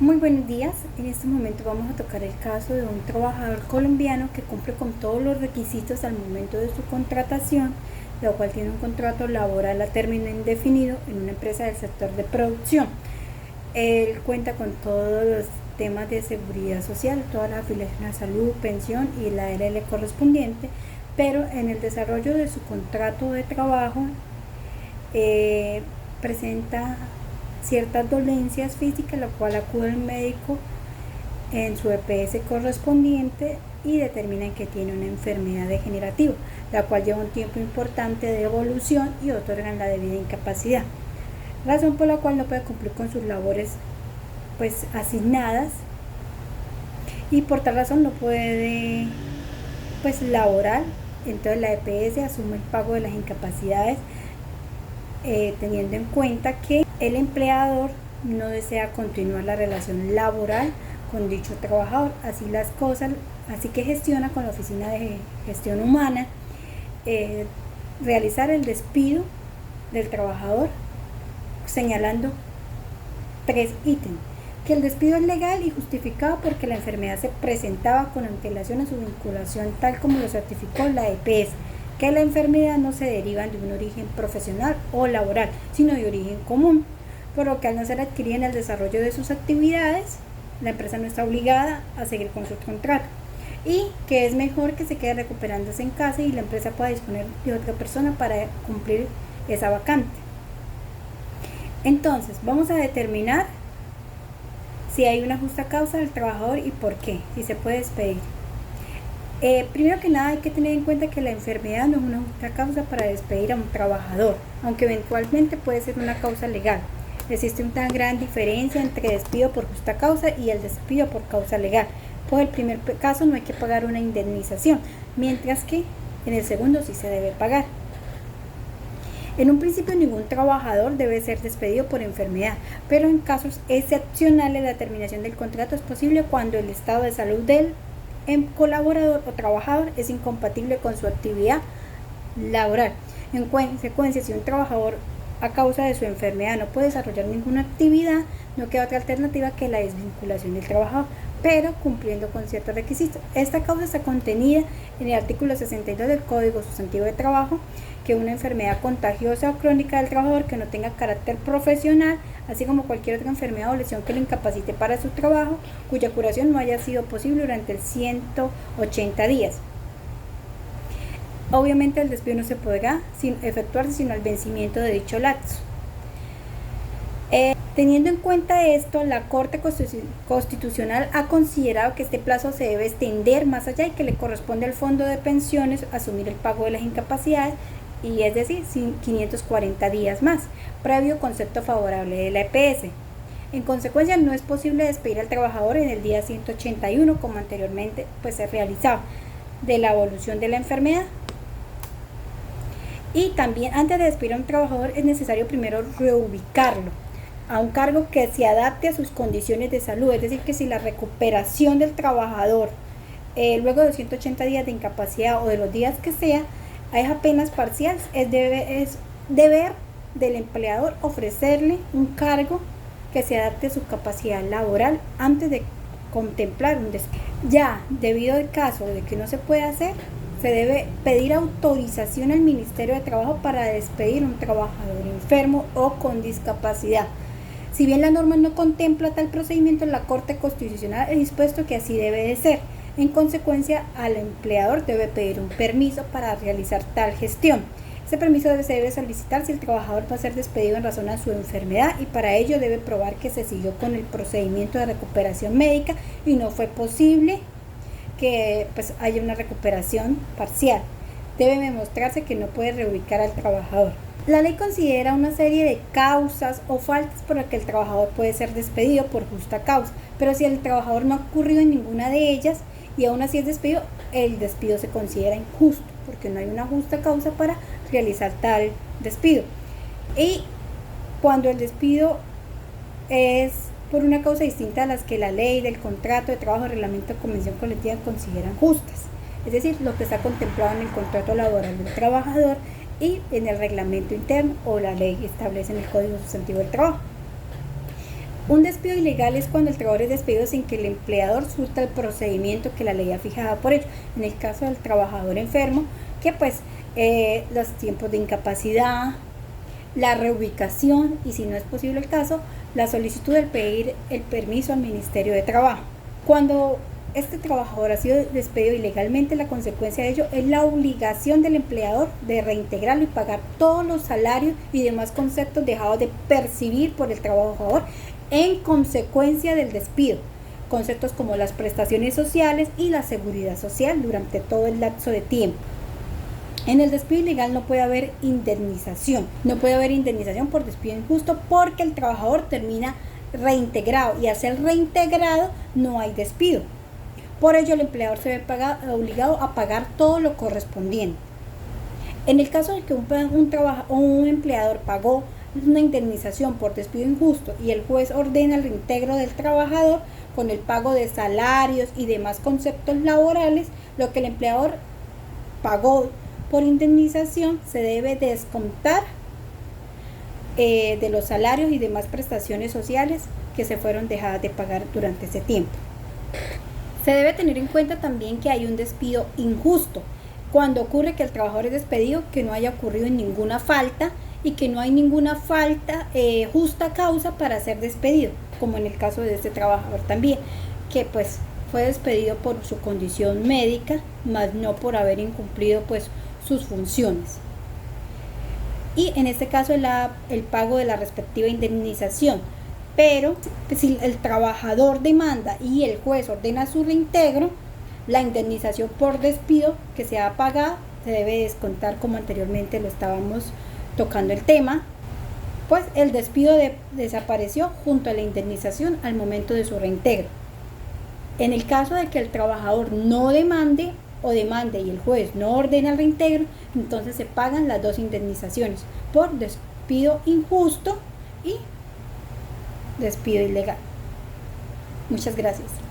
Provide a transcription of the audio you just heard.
Muy buenos días. En este momento vamos a tocar el caso de un trabajador colombiano que cumple con todos los requisitos al momento de su contratación, lo cual tiene un contrato laboral a término indefinido en una empresa del sector de producción. Él cuenta con todos los temas de seguridad social, todas las afiliaciones a salud, pensión y la ARL correspondiente, pero en el desarrollo de su contrato de trabajo presenta ciertas dolencias físicas, lo cual acude al médico en su EPS correspondiente y determinan que tiene una enfermedad degenerativa, la cual lleva un tiempo importante de evolución y otorgan la debida incapacidad, razón por la cual no puede cumplir con sus labores asignadas y por tal razón no puede laborar. Entonces la EPS asume el pago de las incapacidades teniendo en cuenta que el empleador no desea continuar la relación laboral con dicho trabajador, así que gestiona con la Oficina de Gestión Humana realizar el despido del trabajador, señalando 3 ítems: que el despido es legal y justificado porque la enfermedad se presentaba con antelación a su vinculación, tal como lo certificó la EPS, que la enfermedad no se deriva de un origen profesional o laboral, sino de origen común, por lo que al no ser adquirida en el desarrollo de sus actividades, la empresa no está obligada a seguir con su contrato, y que es mejor que se quede recuperándose en casa y la empresa pueda disponer de otra persona para cumplir esa vacante. Entonces, vamos a determinar si hay una justa causa del trabajador y por qué, si se puede despedir. Primero que nada hay que tener en cuenta que la enfermedad no es una justa causa para despedir a un trabajador, aunque eventualmente puede ser una causa legal. Existe una gran diferencia entre despido por justa causa y el despido por causa legal. Por el primer caso no hay que pagar una indemnización, mientras que en el segundo sí se debe pagar. En un principio ningún trabajador debe ser despedido por enfermedad, pero en casos excepcionales la terminación del contrato es posible cuando el estado de salud del colaborador o trabajador es incompatible con su actividad laboral. En consecuencia, si un trabajador a causa de su enfermedad no puede desarrollar ninguna actividad, no queda otra alternativa que la desvinculación del trabajador, pero cumpliendo con ciertos requisitos. Esta causa está contenida en el artículo 62 del Código Sustantivo de Trabajo, que una enfermedad contagiosa o crónica del trabajador que no tenga carácter profesional, así como cualquier otra enfermedad o lesión que lo incapacite para su trabajo, cuya curación no haya sido posible durante el 180 días. Obviamente el despido no se podrá efectuarse sino al vencimiento de dicho lapso. Teniendo en cuenta esto, la Corte Constitucional ha considerado que este plazo se debe extender más allá y que le corresponde al Fondo de Pensiones asumir el pago de las incapacidades, y es decir, 540 días más, previo concepto favorable de la EPS. En consecuencia, no es posible despedir al trabajador en el día 181, como anteriormente se realizaba, de la evolución de la enfermedad. Y también, antes de despedir a un trabajador, es necesario primero reubicarlo a un cargo que se adapte a sus condiciones de salud, es decir, que si la recuperación del trabajador luego de 180 días de incapacidad o de los días que sea es apenas parcial, es deber del empleador ofrecerle un cargo que se adapte a su capacidad laboral antes de contemplar un despido. Ya, debido al caso de que no se puede hacer, se debe pedir autorización al Ministerio de Trabajo para despedir a un trabajador enfermo o con discapacidad. Si bien la norma no contempla tal procedimiento, la Corte Constitucional ha dispuesto que así debe de ser. En consecuencia, al empleador debe pedir un permiso para realizar tal gestión. Ese permiso se debe solicitar si el trabajador va a ser despedido en razón a su enfermedad, y para ello debe probar que se siguió con el procedimiento de recuperación médica y no fue posible que haya una recuperación parcial. Debe demostrarse que no puede reubicar al trabajador. La ley considera una serie de causas o faltas por las que el trabajador puede ser despedido por justa causa, pero si el trabajador no ha ocurrido en ninguna de ellas y aún así es despedido, el despido se considera injusto porque no hay una justa causa para realizar tal despido. Y cuando el despido es por una causa distinta a las que la ley del contrato de trabajo, reglamento de convención colectiva consideran justas, es decir, lo que está contemplado en el contrato laboral del trabajador y en el reglamento interno o la ley establece en el Código Sustantivo del Trabajo. Un despido ilegal es cuando el trabajador es despedido sin que el empleador surta el procedimiento que la ley ha fijado por ello. En el caso del trabajador enfermo, que pues los tiempos de incapacidad, la reubicación y, si no es posible el caso, la solicitud de pedir el permiso al Ministerio de Trabajo. Cuando este trabajador ha sido despedido ilegalmente, la consecuencia de ello es la obligación del empleador de reintegrarlo y pagar todos los salarios y demás conceptos dejados de percibir por el trabajador en consecuencia del despido, conceptos como las prestaciones sociales y la seguridad social durante todo el lapso de tiempo. En el despido ilegal no puede haber indemnización, por despido injusto, porque el trabajador termina reintegrado, y al ser reintegrado no hay despido. Por ello el empleador se ve obligado a pagar todo lo correspondiente. En el caso de que un empleador pagó una indemnización por despido injusto y el juez ordena el reintegro del trabajador con el pago de salarios y demás conceptos laborales, lo que el empleador pagó por indemnización se debe descontar de los salarios y demás prestaciones sociales que se fueron dejadas de pagar durante ese tiempo. Se debe tener en cuenta también que hay un despido injusto cuando ocurre que el trabajador es despedido, que no haya ocurrido en ninguna falta y que no hay ninguna falta justa causa para ser despedido, como en el caso de este trabajador también, que pues fue despedido por su condición médica, más no por haber incumplido pues sus funciones. Y en este caso el pago de la respectiva indemnización. Pero si el trabajador demanda y el juez ordena su reintegro, la indemnización por despido que se ha pagado se debe descontar, como anteriormente lo estábamos tocando el tema, pues el despido desapareció junto a la indemnización al momento de su reintegro. En el caso de que el trabajador no demande o demande y el juez no ordena el reintegro, entonces se pagan las dos indemnizaciones por despido injusto y despido ilegal. Muchas gracias.